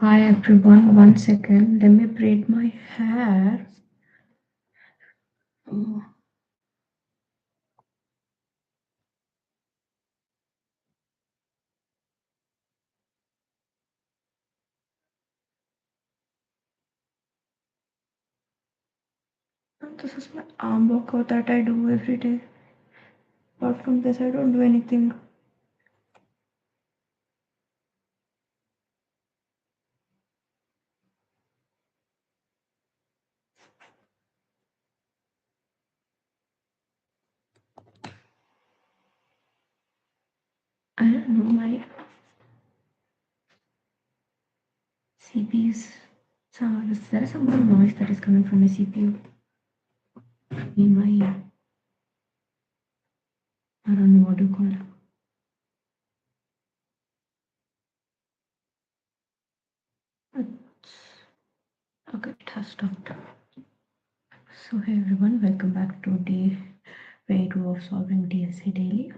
Hi everyone, 1 second. Let me braid my hair. Oh, and this is my arm workout that I do every day. Apart from this, I don't do anything. I don't know, my CPU's. So there is some kind of noise that is coming from my CPU. In my, I don't know what to call it. It's, okay, it has stopped. So hey everyone, welcome back to day 22 of solving DSA daily.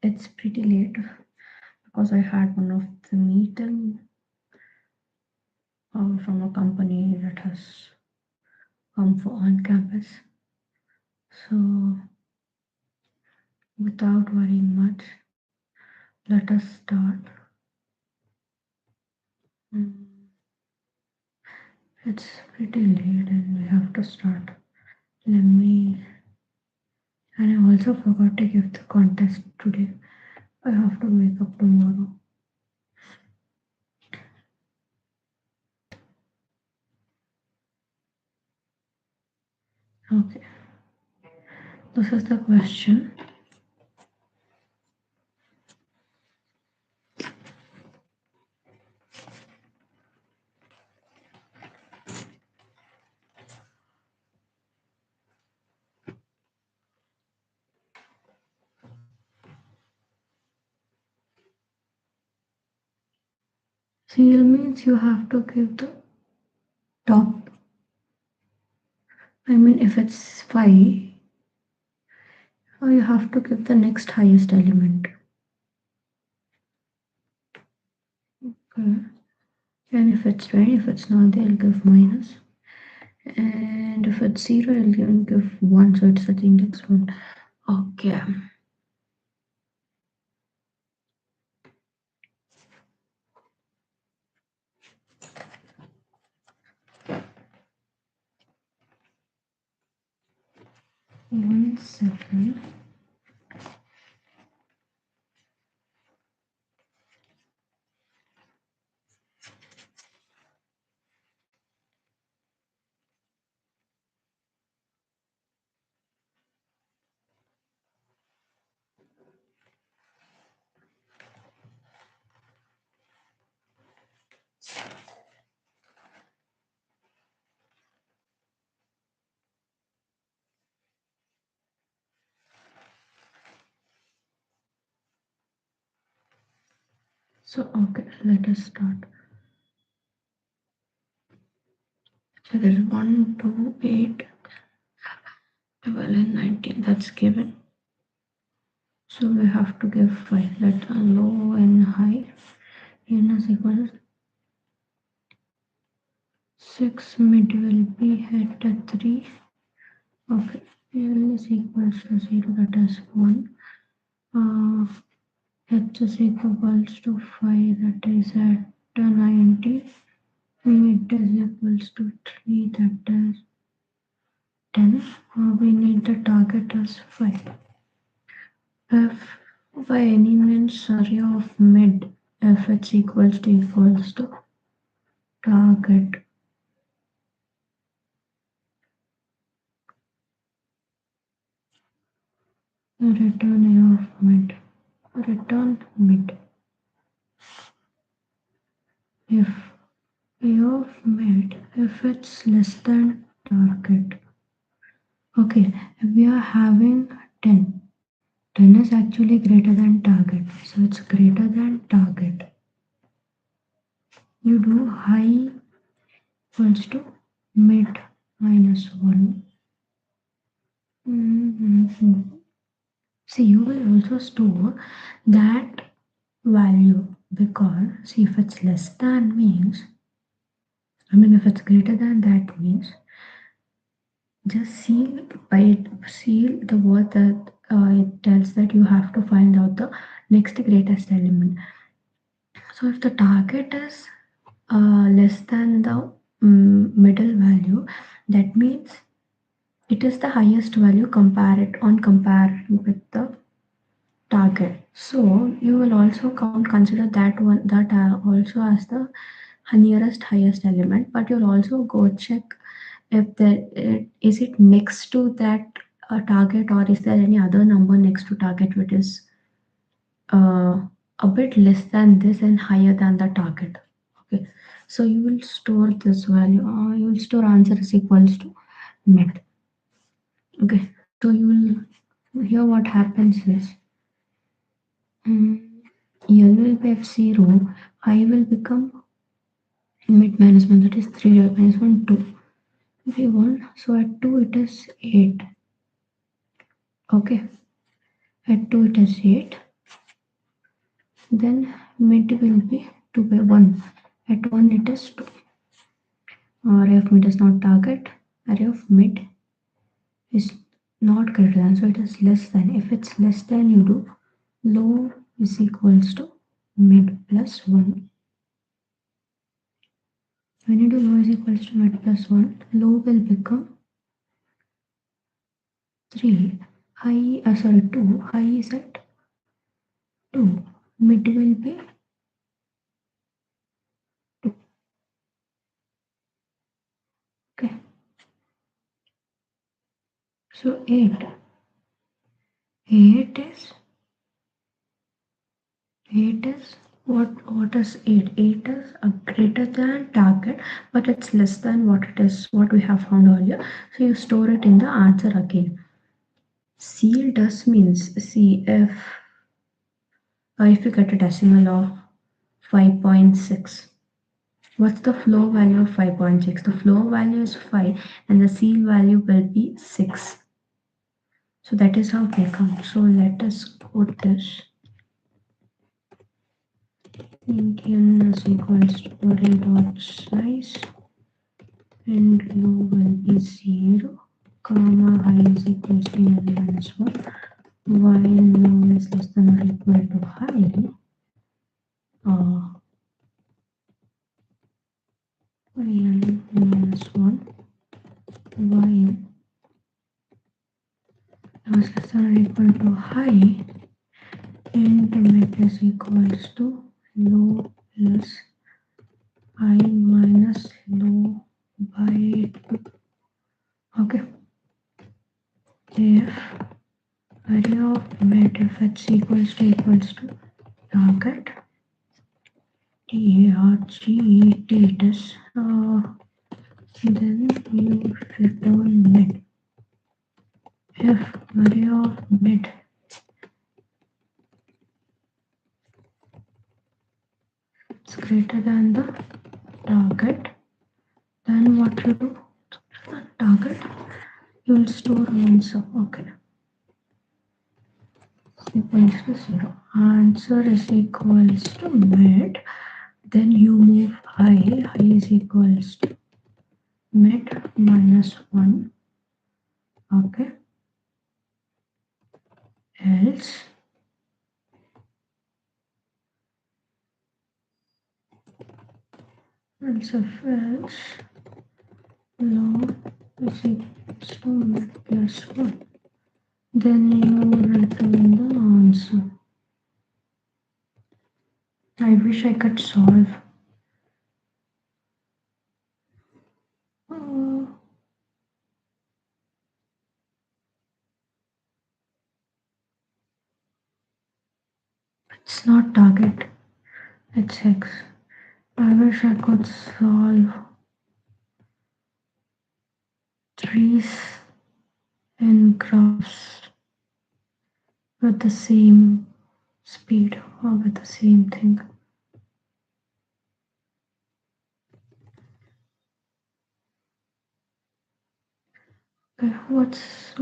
It's pretty late because I had one of the meeting from a company that has come for on campus. So without worrying much, let us start. Mm, It's pretty late and we have to start. Let me, and I also forgot to give the contest today. I have to wake up tomorrow. Okay, this is the question. Seal means you have to give the top. I mean, if it's 5, you have to give the next highest element. Okay. And if it's 20, if it's not, they'll give minus. And if it's 0, I'll give 1, so it's the index 1. Okay. One second. So, okay, let us start. So there's 1, 2, 8, 12, and 19. That's given. So we have to give 5. Let low and high. N is equal 6. Mid will be at 3. Okay. L is equals to 0. That is 1. H is equals to 5. That is at 90. Mid is equals to 3. That is 10. We need the target as 5. F by any means area of mid, f it's equals to target. Return a of mid. Return mid. If a of mid, if it's less than target. Okay, we are having 10. 10 is actually greater than target, so it's greater than target. You do high equals to mid minus 1. See, you will also store that value. because see, if it's less than means, I mean, if it's greater than that means, just seal the word that it tells that you have to find out the next greatest element. So if the target is less than the middle value, that means it is the highest value comparing with the target. So you will also consider that one that also as the nearest highest element, but you'll also go check if there is it next to that target, or is there any other number next to target which is uh, a bit less than this and higher than the target. Okay, so you will store this value, you will store answer is equals to net. Okay, so you will here what happens is L will be f0, I will become mid minus 1, that is 3 minus 1 2. Okay, 1, so at 2 it is 8. Okay, at 2 it is 8. Then mid will be 2 by 1. At 1 it is 2. Array of mid is not target. Array of mid is not greater than, so it is less than. If it's less than, you do low is equals to mid plus 1. When you do low is equals to mid plus 1, low will become 3. High, sorry, 2. High is at 2. Mid will be 2. Okay. So 8. 8 is 8 is what is 8? 8 is a greater than target, but it's less than what it is, what we have found earlier. So you store it in the answer again. Seal does means see if you get a decimal of 5.6. What's the flow value of 5.6? The flow value is 5 and the seal value will be 6. So that is how they come. So let us put this. Indian is equals to array dot size and low will be 0, comma high is equals to n minus 1, while low is less than or equal to high, n minus 1, while low is less than or equal to high, and mid is equals to low plus high minus low by 2. Okay. If array of mid if it's equals to target target it is then you return mid. If array of mid is greater than the target, then what you do? Target you will store answer. Okay, equals to 0. Answer is equals to mid. Then you move high. High is equals to mid minus 1. Okay. Else if else low is equals to mid plus 1. Then you return the answer. I wish I could solve. Uh, it's not target, it's X. I wish I could solve trees and graphs with the same speed or with the same thing. Okay, what's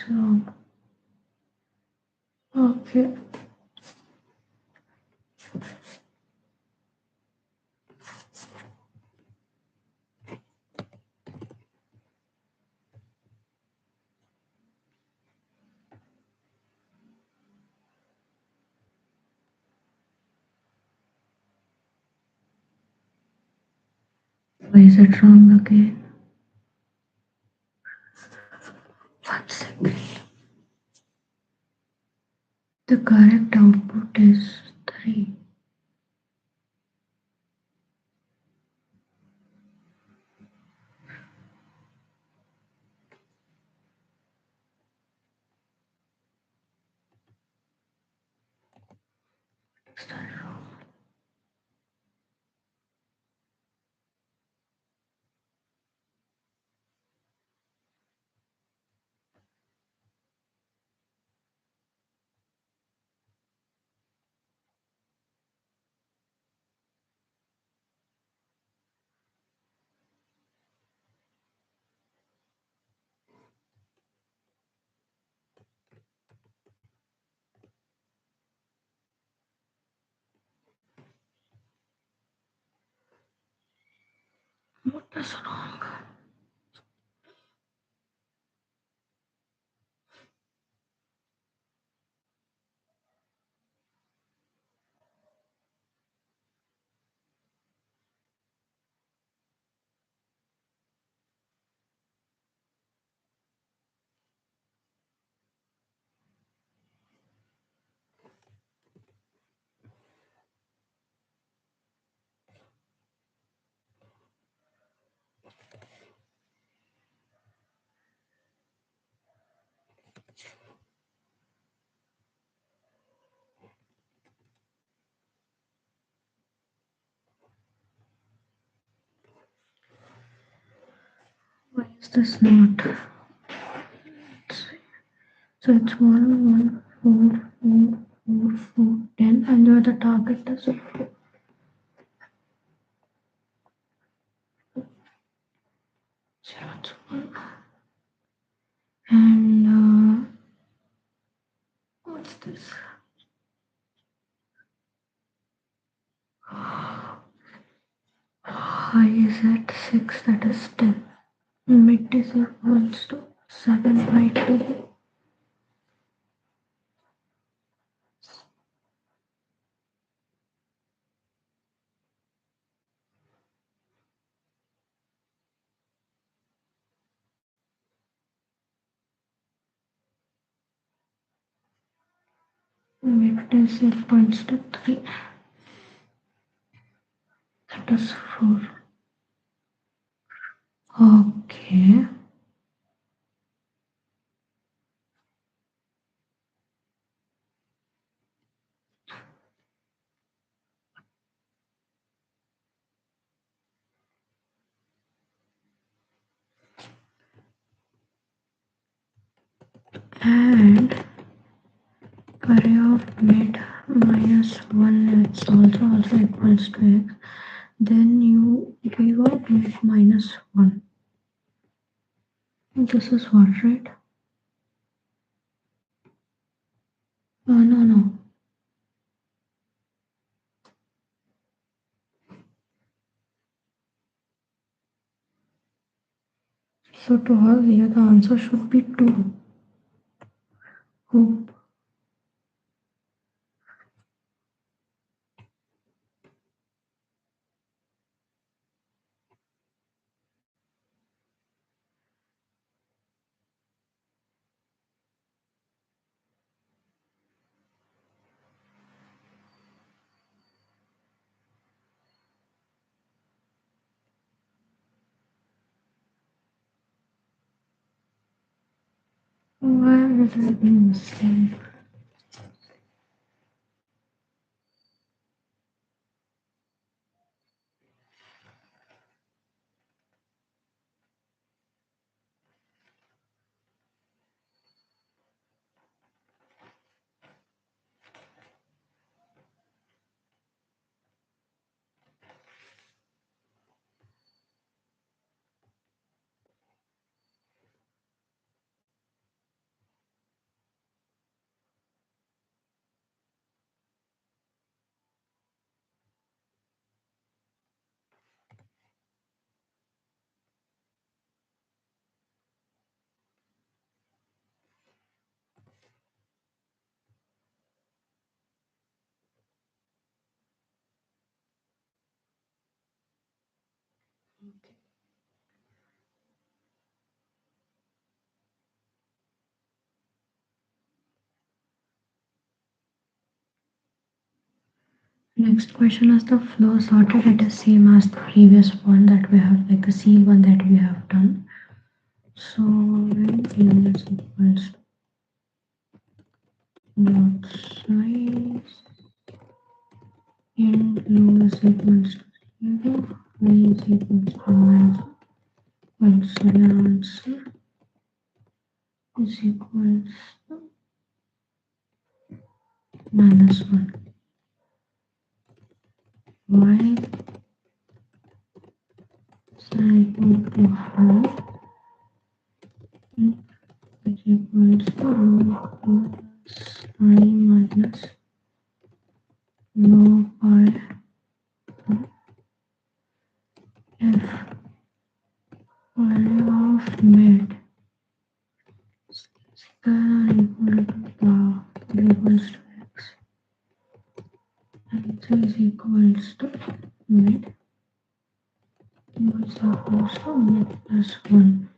wrong? Okay. Why is it wrong again? 1 second. The correct output is 3. Is that wrong? What is wrong? Why is this not? So it's 1, 1, 4, 4, 4, 4, 10, and the target is 4. So it's 1. And what's this? High is at 6, that is 10. Mid is equals to 7 by 2. Mid is equals to 3, that is 4. Okay. And array of mid minus 1 it's also equals to x. Then you give out mid minus 1. This is what, right? No. So to us here the answer should be 2. Hope. Why is it missing? Next question is the flow sorted. It is same as the previous one that we have, like the seal one that we have done. So when n is equals to lot size, and low is equals to 0, high is equals to minus 1. So the answer is equals to -1. While is equal to high is equals to low plus I minus low pi f value of mid square equal to the equals to x and so is equals to mid is equals to mid plus 1.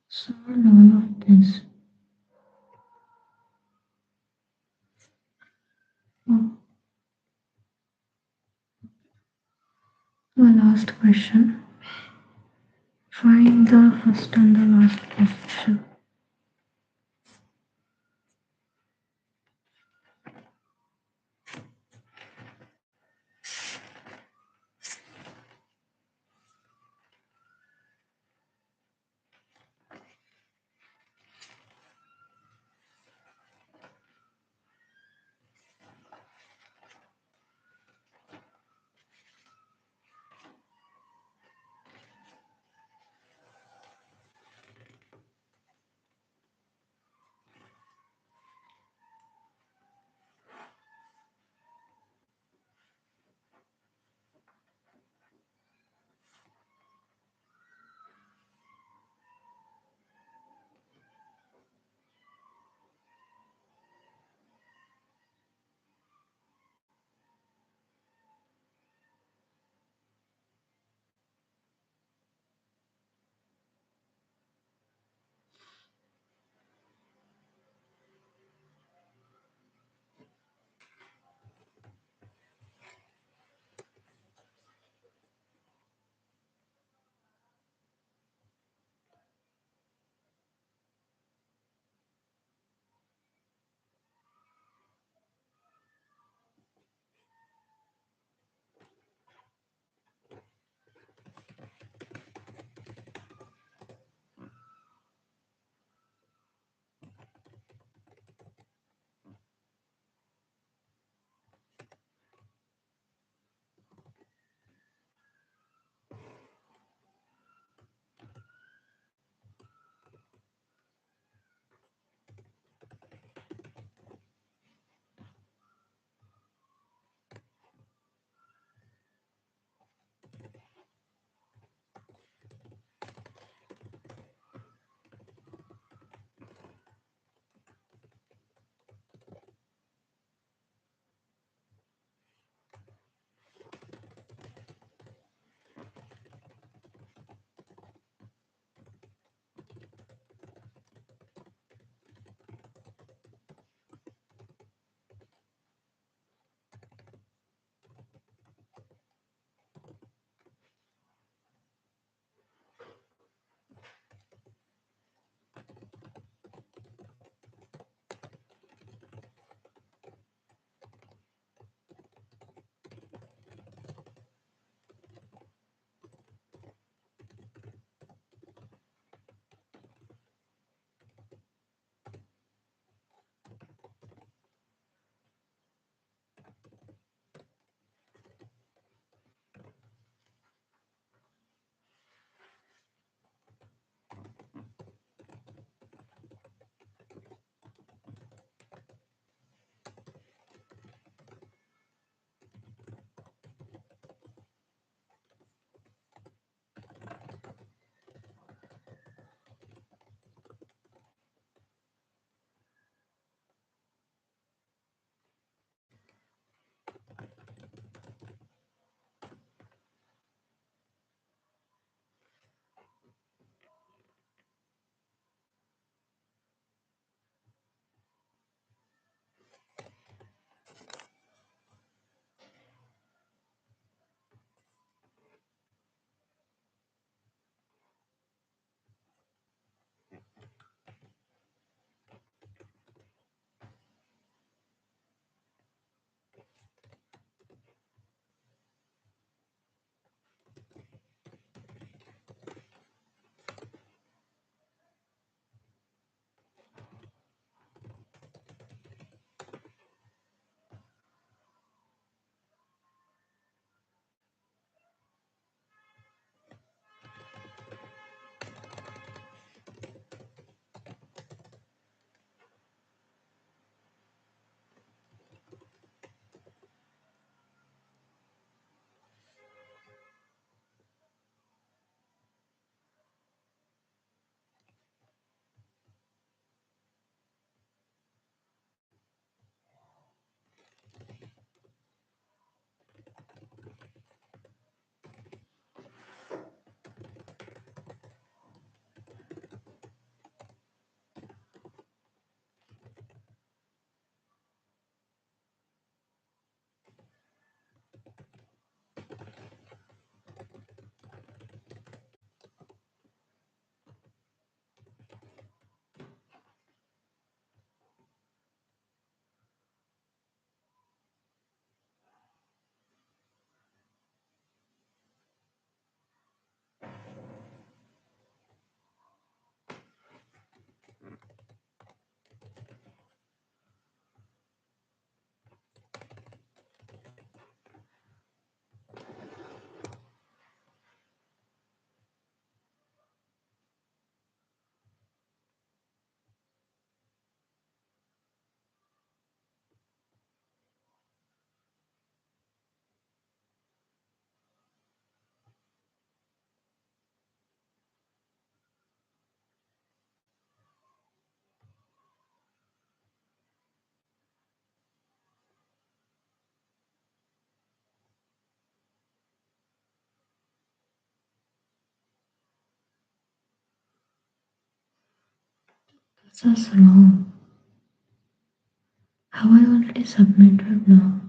Solve all of this. Oh, the last question. Find the first and the last position. That's wrong. Have I already submitted now?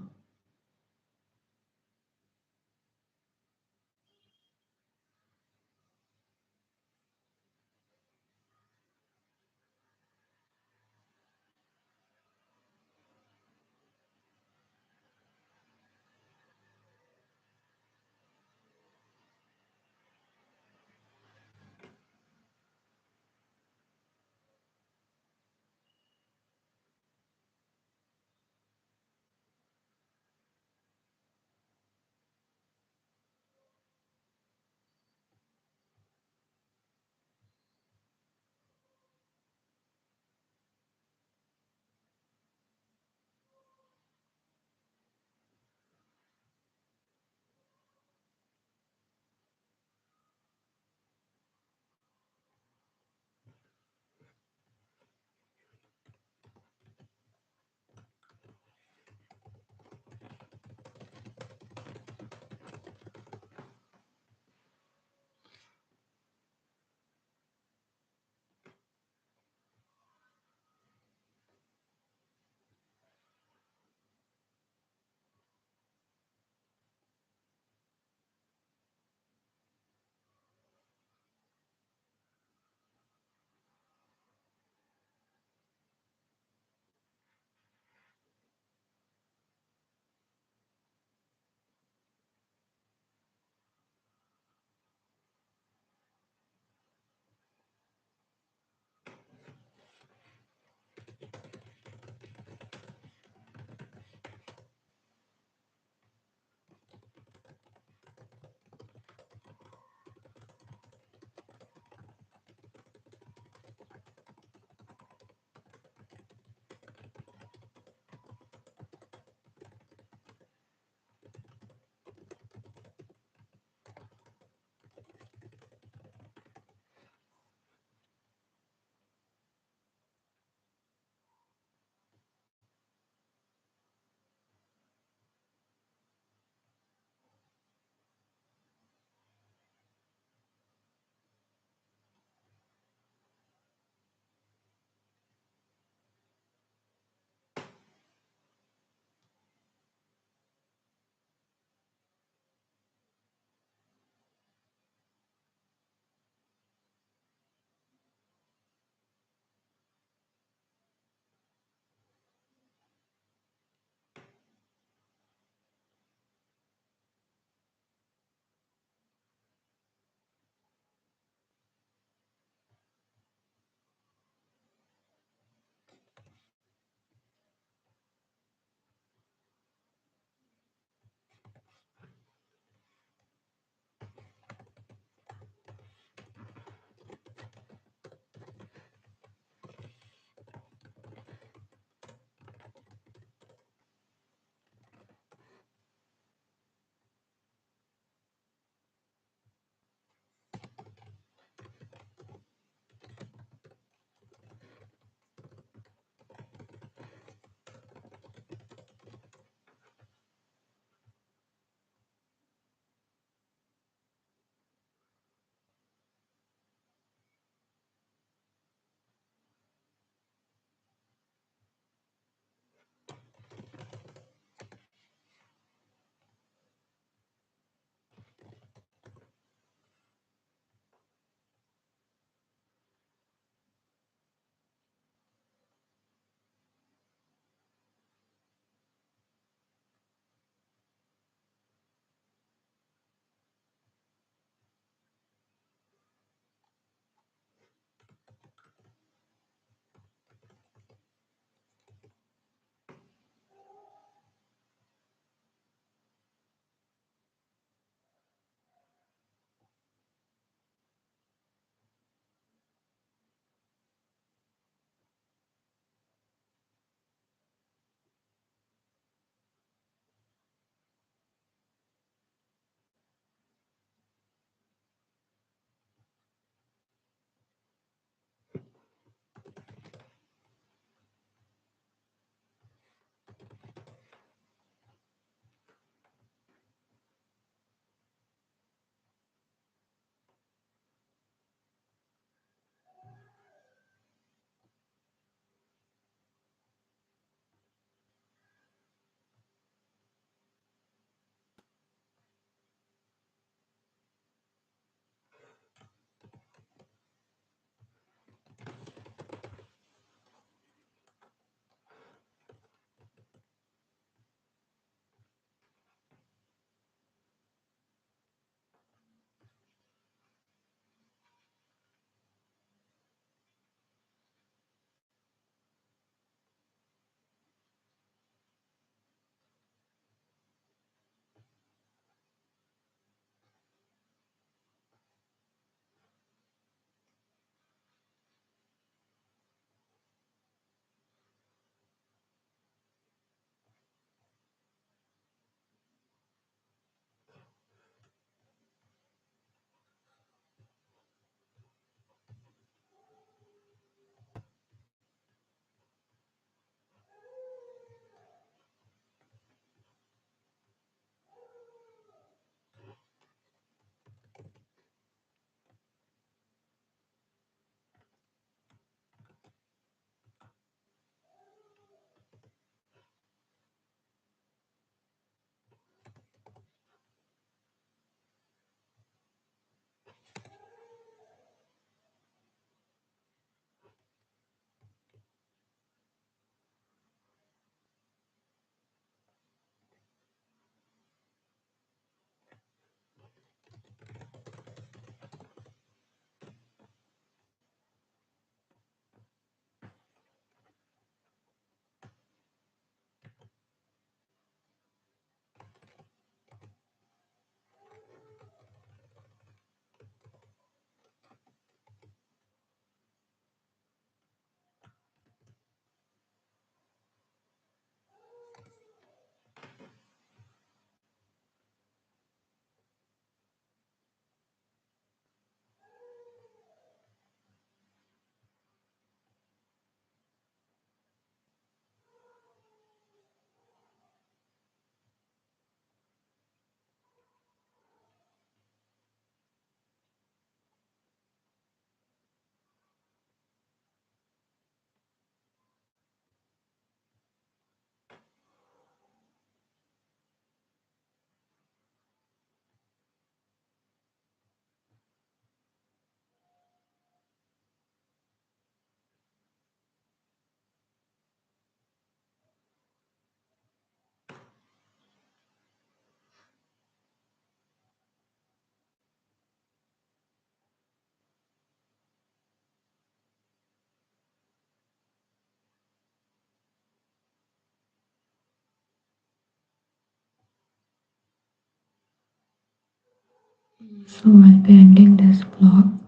So I'll be ending this blog.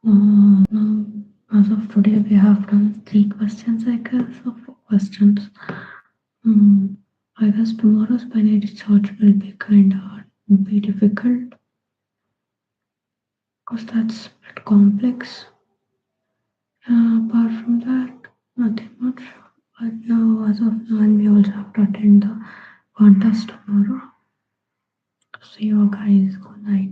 Now, as of today, we have done 3 questions, I guess, or 4 questions. I guess tomorrow's binary search will be kind of be difficult because that's a bit complex. Apart from that, nothing much. But now, as of now, and we also have to attend the contest tomorrow. See you guys. Good night.